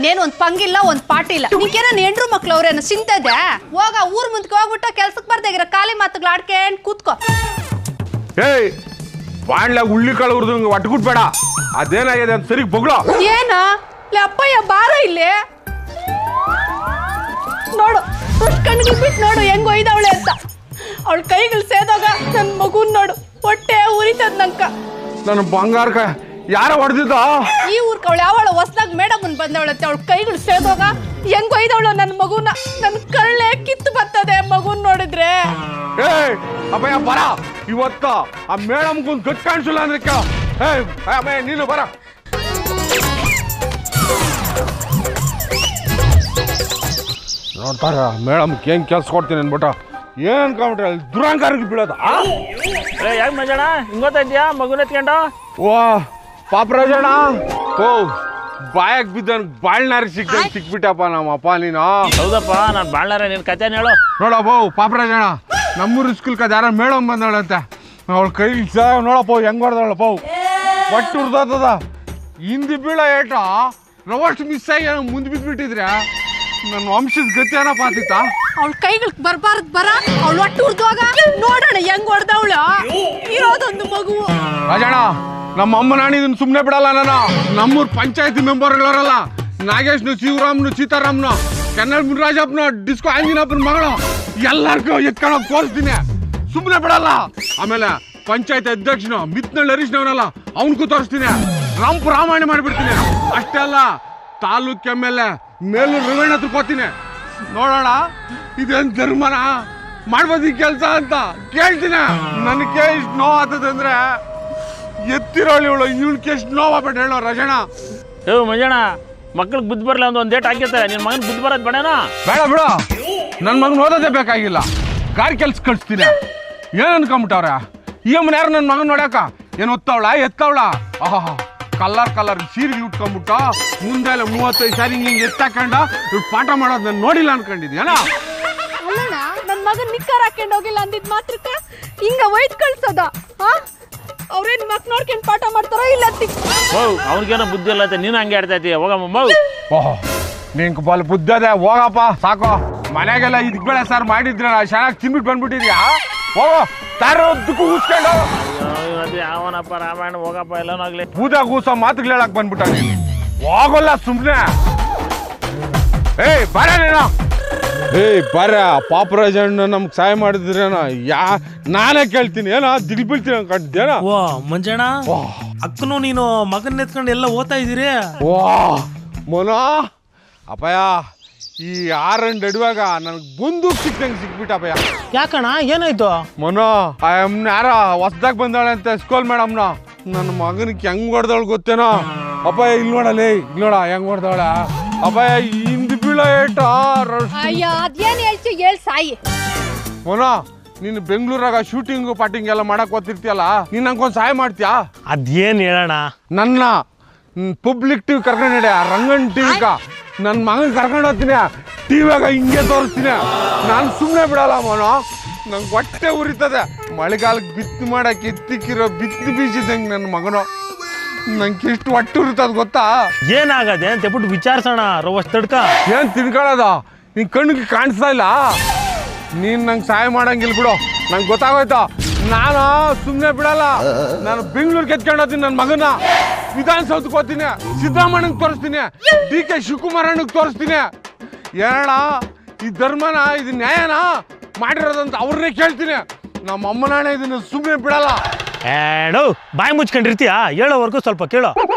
ನೀನೇನು ಒಂದ್ ಪಂಗಿಲ್ಲ ಒಂದ್ ಪಾಟಿಲ್ಲ ನಿಂಗೇನ ಹೆಂಡ್ರು ಮಕ್ಳು ಅವ್ರೇನು ಸಿಂತದೆ ಹೋಗ ಊರ್ ಮುಂದಕ್ಕೆ ಹೋಗ್ಬಿಟ್ಟು ಕೆಲ್ಸಕ್ಕೆ ಬರ್ದಾಗಿರ ಖಾಲಿ ಮಾತುಗಳು ಆಡ್ಕೇಂಡ್ ಕೂತ್ಕೋ ಏಯ್ ಬಾಣ್ಲಾಗ ಉಳ್ಳಿ ಕಾಳು ಹುರಿದು ಒಟ್ಗುಟ್ಬೇಡ ಅದೇನಾಗಿದೆ ಅಂತ ಸರಿ ಬೊಗ್ಳು ಏನ ಅಪ್ಪಯ್ಯ ಬಾರ ಇಲ್ಲಿ ನೋಡು ಕಣ್ಣಿಗೆ ಬಿಟ್ಟು ನೋಡು ಹೆಂಗ್ ಒಯ್ದವಳೆ ಅಂತ ಅವಳ ಕೈಗಳು ಸೇದಾಗ ನನ್ ಮಗುನ್ ನೋಡು ಹೊಟ್ಟೆ ಉರಿತದ ನಂಕ ನನ್ನ ಬಂಗಾರಕ ಯಾರ ಹೊಡೆದಿದ್ದ ಈ ಊರ್ಕ ಅವಳು ಯಾವಳ ಹೊಸದಾಗ ಮೇಡಮ್ ಬಂದವಳತ್ತೆ ಅವಳ ಕೈಗಳು ಸೇದಾಗ ಹೆಂಗ್ ಒಯ್ದವಳು ನನ್ನ ಮಗುನ ನನ್ ಕಳ್ಳೆ ಕಿತ್ತು ಬರ್ತದೆ ಮಗುನ್ ನೋಡಿದ್ರೆ ಏ ಅಪ್ಪಯ್ಯ ಬರ ಇವತ್ತ ಆ ಮೇಡಮ್ಗೊಂದು ಗಟ್ ಕಾಣಿಸಿಲ್ಲ ಅಂದ್ರೆ ಅಮ್ಮಯ್ಯ ನೀನು ಬರ ನೋಡ್ತಾರ ಮೇಡಮ್ ಏನ್ ಕೆಲ್ಸ ಕೊಡ್ತೀನಿ ಅನ್ಬಿಟ್ಟ ಏನ್ ಅನ್ಕೊಂಡ್ರೆ ಅಲ್ಲಿ ದುರಂಕಾರಕ್ಕೆ ಬೀಳೋದ ಯಾಕೆ ಮಂಜಣ್ಣ ಹಿಂಗ್ ಗೊತ್ತಾಯ್ತಿಯಾ ಮಗುನ ಎತ್ಕೊಂಡು ಓ ಪಾಪರಾಜಣ್ಣ ಓ ಬಾಯಕ್ ಬಿದ್ದನ್ ಬಾಳ್ನಾರಿ ಸಿಕ್ಬಿಟ್ಟಪ್ಪ ನಮ್ಮಪ್ಪ ನೀನು ಹೌದಪ್ಪ ನಾನು ಬಾಳ್ನಾರ ನಿನ್ ಕಥೆನ ಹೇಳು ನೋಡಪ್ಪ ಪಾಪರಾಜಣ್ಣ ನಮ್ಮೂರು ಸ್ಕೂಲ್ ಕದ ಯಾರ ಮೇಡಮ್ ಬಂದಳಂತೆ ಅವಳ ಕೈ ನೋಡಪ್ಪ ಹೆಂಗ್ ಹೊಡೆದಳಪ್ಪ ಒಟ್ಟು ಹುಡ್ದದ ಹಿಂದಿ ಬೀಳ ಏಟ ರವಷ್ಟು ಮಿಸ್ ಆಗಿ ಮುಂದೆ ಬಿದ್ದುಬಿಟ್ಟಿದ್ರೆ ನನ್ನ ವಂಶದ ಗತಿ ಏನಪ್ಪ ಆತಿತ್ತ ಅವಳ ಕೈಗಳು ಬರ್ಬಾರ್ದು ಬರ ಅವಳು ಒಟ್ಟು ಹುಡ್ದುವಾಗ ನೋಡೋಣ ಹೆಂಗ್ ಹೊಡೆದವಳು ಇರೋದೊಂದು ಮಗು ರಾಜಣ್ಣ ನಮ್ಮ ಅಮ್ಮ ನಾನು ಇದನ್ನ ಸುಮ್ಮನೆ ಬಿಡಲ್ಲ ನಾನು ನಮ್ಮೂರ್ ಪಂಚಾಯತಿ ಮೆಂಬರ್ಗಳವರಲ್ಲ ನಾಗೇಶ್ನು ಶಿವರಾಮ್ನು ಸೀತಾರಾಮ್ನು ಕೆನ್ನಲ್ ಮುನ್ರಾಜಪ್ಪನ ಡಿಸ್ಕೋ ಆಂಜಿನಪ್ಪನ ಮಗಳು ಎಲ್ಲರಿಗೂ ಎತ್ಕೊಂಡು ತೋರಿಸ್ತೀನಿ ಸುಮ್ಮನೆ ಬಿಡಲ್ಲ ಆಮೇಲೆ ಪಂಚಾಯತ್ ಅಧ್ಯಕ್ಷನು ಮಿತ್ನಳ್ಳಿ ಹರೀಶ್ನವನಲ್ಲ ಅವನಿಗೂ ತೋರಿಸ್ತೀನಿ ರಂಪು ರಾಮಾಯಣ ಮಾಡಿಬಿಡ್ತೀನಿ ಅಷ್ಟೇ ಅಲ್ಲ ತಾಲೂಕ್ ಎಮ್ಮೆಲ್ಲೆ ಮೇಲೂ ರವೀಣ ತಿಳ್ಕೊತೀನಿ ನೋಡೋಣ ಇದೇನ್ ಧರ್ಮನ ಮಾಡ್ಬೋದು ಈ ಕೆಲಸ ಅಂತ ಕೇಳ್ತೀನಿ ನನಗೆ ಇಷ್ಟು ನೋವು ಆಗ್ತದಂದ್ರೆ ಎತ್ತಿರೋಳಿ ಇವಳು ಇವಳಿಗೆ ಎಷ್ಟು ನೋವಾಗ್ಬೇಡ ಹೇಳೋ ರಜಣ ಮಂಜಣ್ಣ ಮಕ್ಳಿಗೆ ಬುದ್ಧಿ ಬರಲ್ಲ ಒಂದು ಡೇಟ್ ಹಾಕಿರ್ತಾರೆ ನಿನ್ನ ಮಗನ ಬುದ್ಧಿ ಬರೋದು ಬೇಡನಾ ಬೇಡ ಬಿಡು ನನ್ನ ಮಗನ ಓದೋದೇ ಬೇಕಾಗಿಲ್ಲ ಗಾಡಿ ಕೆಲ್ಸ ಕಳಿಸ್ತೀನಿ ಏನ್ ಅನ್ಕೊಂಬಿಟ್ಟವ್ರ ಈ ಅಮ್ಮನ ಯಾರು ನನ್ನ ಮಗನ ನೋಡ್ಯಾಕ ಏನು ಒತ್ತವಳ ಎತ್ತವಳ ಆಹಾ ಕಲ್ಲರ್ ಸೀರೆಗೆ ಉಟ್ಕೊಂಡ್ಬಿಟ್ಟು ಮುಂದೆ 35 ಸಾರಿ ಹಿಂಗೆ ಎತ್ತಾಕೊಂಡ ಪಾಠ ಮಾಡೋದು ನಾನು ನೋಡಿಲ್ಲ ಅನ್ಕೊಂಡಿದ್ಯಾನ ಅಲ್ಲಣ್ಣ ನನ್ನ ಮಗನ್ ನಿಕ್ಕರ್ ಹಾಕೊಂಡು ಹೋಗಿಲ್ಲ ಅಂದಿದ್ ಮಾತ್ರಕ್ಕೆ ಹಿಂಗ ಒಯ್ದು ಕಳ್ಸೋದ ಅವ್ರೇನ್ ಮಕ್ ನೋಡ್ಕೊಂಡು ಪಾಠ ಮಾಡ್ತಾರೋ ಇಲ್ಲ ಅವ್ನಿಗೇನೋ ಬುದ್ಧಿ ಇಲ್ಲ ಅಂತ ನೀನು ಹಂಗೆ ಆಡ್ತಾ ಇದೀಯ ಹೋಗಮ್ಮ ಓಹೋ ನಿಂಗೆ ಬಲ್ ಬುದ್ಧಿ ಅದೇ ಹೋಗಪ್ಪ ಸಾಕು ಮನೆಗೆಲ್ಲ ಇದಕ್ ಬೇಳೆ ಸಾರು ಮಾಡಿದ್ರೆ ನಾ ಚೆನ್ನಾಗಿ ತಿನ್ಬಿಟ್ಟು ಬಂದ್ಬಿಟ್ಟಿದ್ಯಾ ಹೋಗೋ ತಾರದ್ದಕ್ಕೂ ಊಸ್ಕೊಂಡು ಯಾವನಪ್ಪ ರಾಮಾಯಣ ಹೋಗಪ್ಪ ಎಲ್ಲನಾಗ್ಲಿ ಪೂಜಾ ಕೂಸೋ ಮಾತುಗಳು ಹೇಳಕ್ ಬಂದ್ಬಿಟ್ಟ ಹೋಗಲ್ಲ ಸುಮ್ನೆ ಏಯ್ ಬರ ನೀನು ಏಯ್ ಬರ ಪಾಪರಾಜಣ್ಣ ನಮ್ಗೆ ಸಹಾಯ ಮಾಡಿದ್ರೇನ ನಾನೇ ಕೇಳ್ತೀನಿ ಏನೋ ದಿಲ್ ಬೀಳ್ತೀನಿ ಅನ್ಕೊಂಡಿದ್ದೇನ ಓ ಮಂಜಣ್ಣ ಅಕ್ಕನು ನೀನು ಮಗನ್ ಎತ್ಕೊಂಡು ಎಲ್ಲ ಓದ್ತಾ ಇದೀರಿ ವಾ ಮನೋ ಅಪ್ಪಯ್ಯ ಈ ಆರಂಡ್ ಅಡುವಾಗ ನನಗೆ ಬಂದೂಕ್ ಸಿಕ್ದಂಗೆ ಸಿಕ್ಬಿಟ್ಟಪ್ಪಯ್ಯ ಯಾಕಣ್ಣ ಏನಾಯ್ತು ಮನೋ ಆ ಅಮ್ಮನ ಯಾರ ಹೊಸ್ದಾಗ ಬಂದಾಳೆ ಅಂತ ಸ್ಕೂಲ್ ಮೇಡಮ್ನ ನನ್ನ ಮಗನಿಗೆ ಹೆಂಗ್ ಹೊಡೆದವಳು ಗೊತ್ತೇನೋ ಅಪ್ಪಯ್ಯ ಇಲ್ಲಿ ನೋಡಲೇ ಇಲ್ಲಿ ನೋಡ ಹೆಂಗ್ ಹೊಡೆದವಳ ಅಪ್ಪಯ್ಯ ಹಿಂದ್ ಬೀಳೋ ಏಟ ಅಯ್ಯ ಅದೇನ್ ಹೇಳ್ತಿ ಹೇಳ್ ಸಾಯಿ ಮನೋ ನೀನು ಬೆಂಗಳೂರಾಗ ಶೂಟಿಂಗ್ ಪಾಟಿಂಗ್ ಎಲ್ಲ ಮಾಡಕ್ ಓದ್ತಿರ್ತೀಯಲ್ಲ ನೀನ್ ನಂಗೊಂದು ಸಹಾಯ ಮಾಡ್ತೀಯಾ ಅದೇನ್ ಹೇಳೋಣ ನನ್ನ ಪಬ್ಲಿಕ್ ಟಿವಿ ಕರ್ಕೊಂಡು ನಡೆ ರಂಗನ್ ಟಿವಿಗ ನನ್ನ ಮಗನ ಕರ್ಕೊಂಡು ಹೋಗ್ತೀನಿ ಟಿವಿಯಾಗ ಹಿಂಗೆ ತೋರಿಸ್ತೀನಿ ನಾನು ಸುಮ್ಮನೆ ಬಿಡಲ್ಲ ಮನೋ ನಂಗೆ ಹೊಟ್ಟೆ ಉರಿತದೆ ಮಳೆಗಾಲಕ್ಕೆ ಬಿತ್ತು ಮಾಡಕ್ಕೆ ಎತ್ತಿಕ್ಕಿರೋ ಬಿತ್ತು ಬೀಸಿದಂಗೆ ನನ್ನ ಮಗನು ನಂಗೆ ಎಷ್ಟು ಹೊಟ್ಟೆ ಉರಿತದ ಗೊತ್ತಾ ಏನಾಗದೆ ಅಂತ ಹೇಳ್ಬಿಟ್ಟು ವಿಚಾರಿಸೋಣ ರವಸ್ ತಡ್ಕ ಏನು ತಿನ್ಕೊಳ್ಳೋದ ನಿನ್ ಕಣ್ಣಿಗೆ ಕಾಣಿಸ್ತಾ ಇಲ್ಲ ನೀನು ನಂಗೆ ಸಹಾಯ ಮಾಡಂಗಿಲ್ಲ ಬಿಡು ನಂಗೆ ಗೊತ್ತಾಗೋಯ್ತು ನಾನು ಸುಮ್ಮನೆ ಬಿಡಲ್ಲ ನಾನು ಬೆಂಗಳೂರಿಗೆ ಎತ್ಕೊಂಡು ಹೋಗ್ತೀನಿ ನನ್ನ ಮಗನ ವಿಧಾನಸೌಧಕ್ಕೆ ಹೋಗ್ತೀನಿ ಸಿದ್ದರಾಮಣ್ಣಗೆ ತೋರಿಸ್ತೀನಿ DK ಶಿವಕುಮಾರಣ್ಣಗೆ ತೋರಿಸ್ತೀನಿ ಏನಣ್ಣ ಈ ಧರ್ಮನ ಇದು ನ್ಯಾಯನಾ ಮಾಡಿರೋದಂತ ಅವ್ರನ್ನೇ ಕೇಳ್ತೀನಿ ನಮ್ಮ ಅಮ್ಮನಾಣೆ ಇದನ್ನ ಸುಮ್ಮನೆ ಬಿಡಲ್ಲ ಏಣು ಬಾಯಿ ಮುಚ್ಕೊಂಡಿರ್ತೀಯ ಹೇಳೋವರೆಗೂ ಸ್ವಲ್ಪ ಕೇಳೋ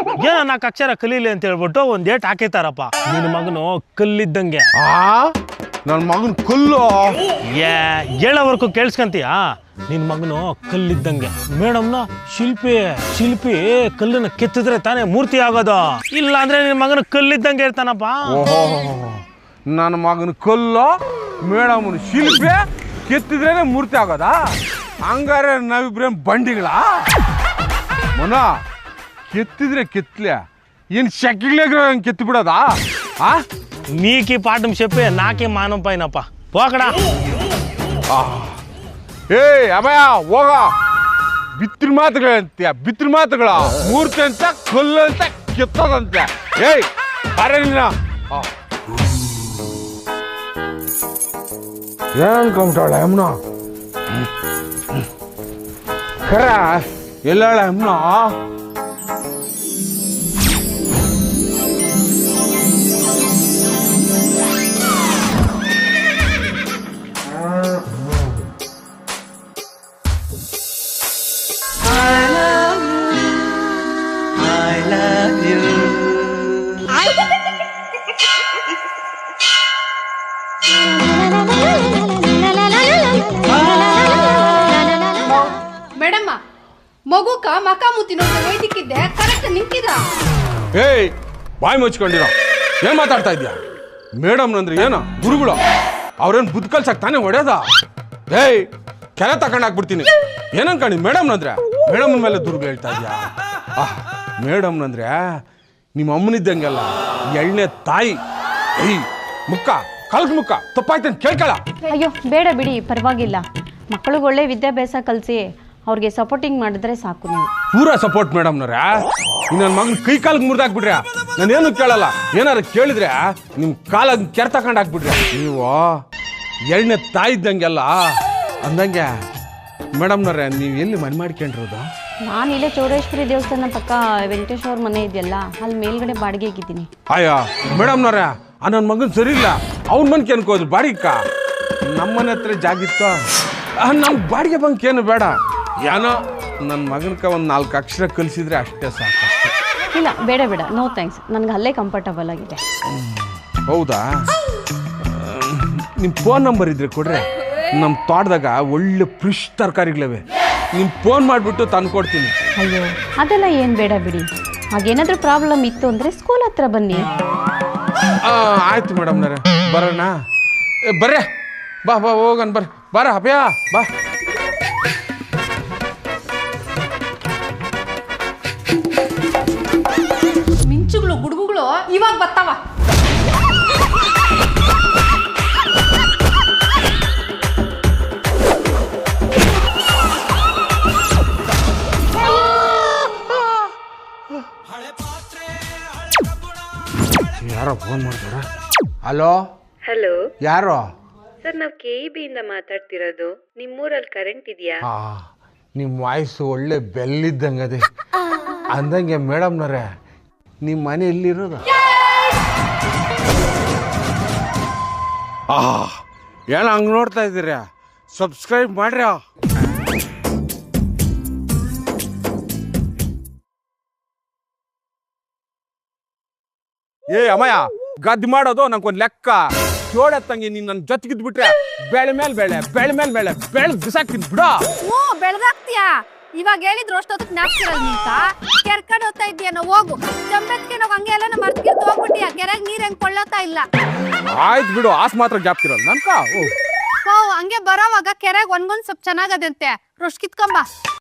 ಏನೋ 4 ಅಕ್ಷರ ಕಲೀಲಿ ಅಂತ ಹೇಳ್ಬಿಟ್ಟು ಒಂದ್ ಡೇಟ್ ಹಾಕಿತಾರಪ್ಪ ನಿನ್ನ ಮಗನು ಕಲ್ಲಿದ್ದಂಗೆ ನನ್ನ ಮಗನ ಕಲ್ಲು ಹೇಳೋವರೆಗೂ ಕೇಳಿಸ್ಕಂತೀಯ ನಿನ್ ಮಗನು ಕಲ್ಲಿದ್ದಂಗೆ ಮೇಡಮ್ನ ಶಿಲ್ಪಿ ಕಲ್ಲನ್ನ ಕೆತ್ತಿದ್ರೆ ತಾನೇ ಮೂರ್ತಿ ಆಗೋದು ಇಲ್ಲ ಅಂದ್ರೆ ನಿನ್ ಮಗನ ಕಲ್ಲಿದ್ದಂಗೆ ಇರ್ತಾನಪ್ಪ ನನ್ನ ಮಗನ ಕಲ್ಲು ಮೇಡಮ್ನ ಶಿಲ್ಪಿ ಕೆತ್ತಿದ್ರೇನೆ ಮೂರ್ತಿ ಆಗೋದಾ ಹಂಗಾರೆ ನಾವಿಬ್ರೇನ್ ಬಂಡಿಗಳ ಮನ ಕೆತ್ತಿದ್ರೆ ಕೆತ್ತಲೆ ಏನ್ ಶಕ್ಕಿಗ್ಲಾಗ ಕೆತ್ತಿ ಬಿಡೋದಾ నీకి పాఠం చెప్పే నాకే మానం పైనప్ప పోకడా ಏ ಅಮ್ಮಯ್ಯ ಹೋಗ ಬಿತ್ತಿನ ಮಾತುಗಳಂತೆ ಮೂರ್ತಿ ಅಂತ ಕಲ್ಲು ಅಂತ ಕೆತ್ತದಂತೆ ಏಯ್ ಬಾರೆ ನೀನ ಏನ್ ಕಂಟಾಳ ಯಮ್ನ ಖರ ಎಲ್ಲಾಳ ಯಮ್ನ ಮೇಡಮ್ಮ ಮಗುಕ ಮಕ ಮುತ್ತಿ ನೋಡಿ ಒಯ್ದಿಕ್ಕಿದ್ದೆ ಕರೆಕ್ಟ್ ನಿಂತಿದ. ಏಯ್ ಬಾಯಿ ಮುಚ್ಕೊಂಡಿರೋ ಏನ್ ಮಾತಾಡ್ತಾ ಇದ್ಯಾ? ಮೇಡಮ್ ಅಂದ್ರೆ ಏನು ಗುರುಗಳು ಅವ್ರೇನ್ ಬುದ್ಧ ಕಲ್ಸಕ್ ತಾನೇ ಹೊಡ್ಯೋದ? ಏಯ್ ಕೆಲ ತಗೊಂಡಾಕ್ಬಿಡ್ತೀನಿ. ಏನಂಕಣಿ ಮೇಡಮ್ ಅಂದ್ರೆ ಮೇಡಮ್ ಮೇಲೆ ದುರ್ಗ ಹೇಳ್ತಾ ಇದ್ಯಾ? ಮೇಡಮ್ ಅಂದ್ರೆ ನಿಮ್ಮ ಅಮ್ಮನಿದ್ದಂಗೆಲ್ಲ ಎಳ್ಳೆ ತಾಯಿ. ಏಯ್ ಮುಕ್ಕ ಕಲ್ಕ್ ಮುಕ್ಕ ತಪ್ಪಾಯ್ತಂತ ಕೇಳ್ಕಳ. ಅಯ್ಯೋ ಬೇಡ ಬಿಡಿ, ಪರವಾಗಿಲ್ಲ. ಮಕ್ಕಳಿಗೆ ಒಳ್ಳೆ ವಿದ್ಯಾಭ್ಯಾಸ ಕಲಿಸಿ ಅವ್ರಿಗೆ ಸಪೋರ್ಟಿಂಗ್ ಮಾಡಿದ್ರೆ ಸಾಕು. ನೀವು ಪೂರಾ ಸಪೋರ್ಟ್ ಮೇಡಮ್ನವ್ರೆ. ನನ್ನ ಮಗನ ಕೈ ಕಾಲಿಗೆ ಮುರಿದಾಕ್ಬಿಟ್ರೆ ನಾನೇನು ಕೇಳಲ್ಲ. ಏನಾರು ಕೇಳಿದ್ರೆ ನಿಮ್ಮ ಕಾಲಾಗ ಕೆರೆ ತಗೊಂಡು ಹಾಕ್ಬಿಟ್ರೆ ನೀವು ಎಣ್ಣೆ ತಾಯಿದ್ದಂಗೆಲ್ಲ ಅಂದಂಗೆ. ಮೇಡಮ್ನವ್ರೆ ನೀವು ಎಲ್ಲಿ ಮನೆ ಮಾಡ್ಕೊಂಡಿರೋದು? ನಾನು ಇಲ್ಲೇ ಚೌಡೇಶ್ವರಿ ದೇವಸ್ಥಾನ ಪಕ್ಕ ವೆಂಕಟೇಶ್ ಅವ್ರ ಮನೆ ಇದೆಯಲ್ಲ, ಅಲ್ಲಿ ಮೇಲ್ಗಡೆ ಬಾಡಿಗೆಗಿದ್ದೀನಿ. ಅಯ್ಯ ಮೇಡಮ್ನವ್ರೆ ನನ್ನ ಮಗನ ಸರಿ ಇಲ್ಲ. ಅವ್ನ ಮನ್ಕೆ ಅನ್ಕೋದು ಬಾಡಿಕ. ನಮ್ಮನೆ ಹತ್ರ ಜಾಗಿತ್ತು. ನಮ್ಗೆ ಬಾಡಿಗೆ ಬಂಕ್ ಏನು ಬೇಡ. ಏನೋ ನನ್ನ ಮಗನ್ಕ ಒಂದು 4 ಅಕ್ಷರ ಕಲಿಸಿದ್ರೆ ಅಷ್ಟೇ ಸಾಕು. ಇಲ್ಲ ಬೇಡ ಬೇಡ, ನೋ ಥ್ಯಾಂಕ್ಸ್, ನನಗೆ ಅಲ್ಲೇ ಕಂಫರ್ಟಬಲ್ ಆಗಿದೆ. ಹೌದಾ? ನಿಮ್ಮ ಫೋನ್ ನಂಬರ್ ಇದ್ರೆ ಕೊಡ್ರೆ. ನಮ್ಮ ತೋಟದಾಗ ಒಳ್ಳೆ ಫ್ರೆಶ್ ತರಕಾರಿಗಳಿವೆ. ನಿಮ್ಮ ಫೋನ್ ಮಾಡಿಬಿಟ್ಟು ತಂದು ಕೊಡ್ತೀನಿ. ಅಯ್ಯೋ ಅದೆಲ್ಲ ಏನು ಬೇಡ ಬಿಡಿ. ಹಾಗೇನಾದರೂ ಪ್ರಾಬ್ಲಮ್ ಇತ್ತು ಅಂದರೆ ಸ್ಕೂಲ್ ಹತ್ರ ಬನ್ನಿ. ಆಯ್ತು ಮೇಡಮ್ನವ್ರೆ ಬರೋಣ. ಬರ್ರೆ ಬಾ ಬಾ ಹೋಗನ್ ಬರ್ರಿ. ಬಾರ ಅಭಯ ಬಾ. ಮಿಂಚುಗಳು ಗುಡುಗುಗಳು ಇವಾಗ ಬರ್ತಾವ. ಯಾರೋ ಫೋನ್ ಮಾಡ್ತಾರ? ಹಲೋ ಹಲೋ ಯಾರೋ? ಸರ್, ನಾವು KEB ಇಂದ ಮಾತಾಡ್ತಿರೋದು. ನಿಮ್ಮೂರಲ್ಲಿ ಕರೆಂಟ್ ಇದೆಯಾ? ನಿಮ್ಮ ವಾಯ್ಸು ಒಳ್ಳೆ ಬೆಲ್ಲಿದ್ದಂಗದೆ. ಅಂದಂಗೆ ಮೇಡಮ್ನವ್ರೆ ನಿಮ್ಮ ಮನೆ ಎಲ್ಲಿರೋದು? ಏನು ಹಂಗೆ ನೋಡ್ತಾ ಇದ್ದೀರಾ? ಸಬ್ಸ್ಕ್ರೈಬ್ ಮಾಡ್ರಿ. ಏ ಅಮ್ಮಯ್ಯ ಗದ್ದು ಮಾಡೋದು ನಂಗೊಂದು ಲೆಕ್ಕ. ಜೋಡೆತ್ತಂಗೆ ನೀನು ನನ್ನ ಜೊತೆಗಿದ್ಬಿಟ್ರೆ ಬೆಳೆ ಮೇಲೆ ಬೆಳೆ ಬೆಳೆ ಮೇಲೆ ಬೆಳೆ ಬೆಳೆದು ಬಿಸಾಕ್ತೀನಿ ಬಿಡೋ. ಹ್ಞೂ ಬೆಳೆದಾಗ್ತೀಯಾ? ಇವಾಗ ಹೇಳಿದ್ರು ಅಷ್ಟೊತ್ತಕ್ಕೆ ನಾಪ್ತಿರಲ್ಲ ನಿಂತ ಕೆರ್ಕೊಂಡು ಹೋಗ್ತಾ ಇದೆಯೇನೋ. ಹೋಗು ಜಂಬೆತ್ಗೆ ನಾವು ಹಂಗೆ ಎಲ್ಲ ಮರ್ತ್ಗಿರ್ತು ಹೋಗ್ಬಿಟ್ಟಿಯಾ. ಕೆರೆಗೆ ನೀರು ಹೆಂಗೆ ಕೊಳ್ಳೋತಾ ಇಲ್ಲ. ಆಯ್ತು ಬಿಡು, ಆಸ್ ಮಾತ್ರ ಜಾಪ್ತಿರಲ್ಲ ನನ್ಕ. ಹಂಗೆ ಬರೋವಾಗ ಕೆರೆಗೆ ಒಂದೊಂದು ಸ್ವಲ್ಪ ಚೆನ್ನಾಗದಂತೆ. ರೊಶ್ ಕಿತ್ಕೊಂಬ.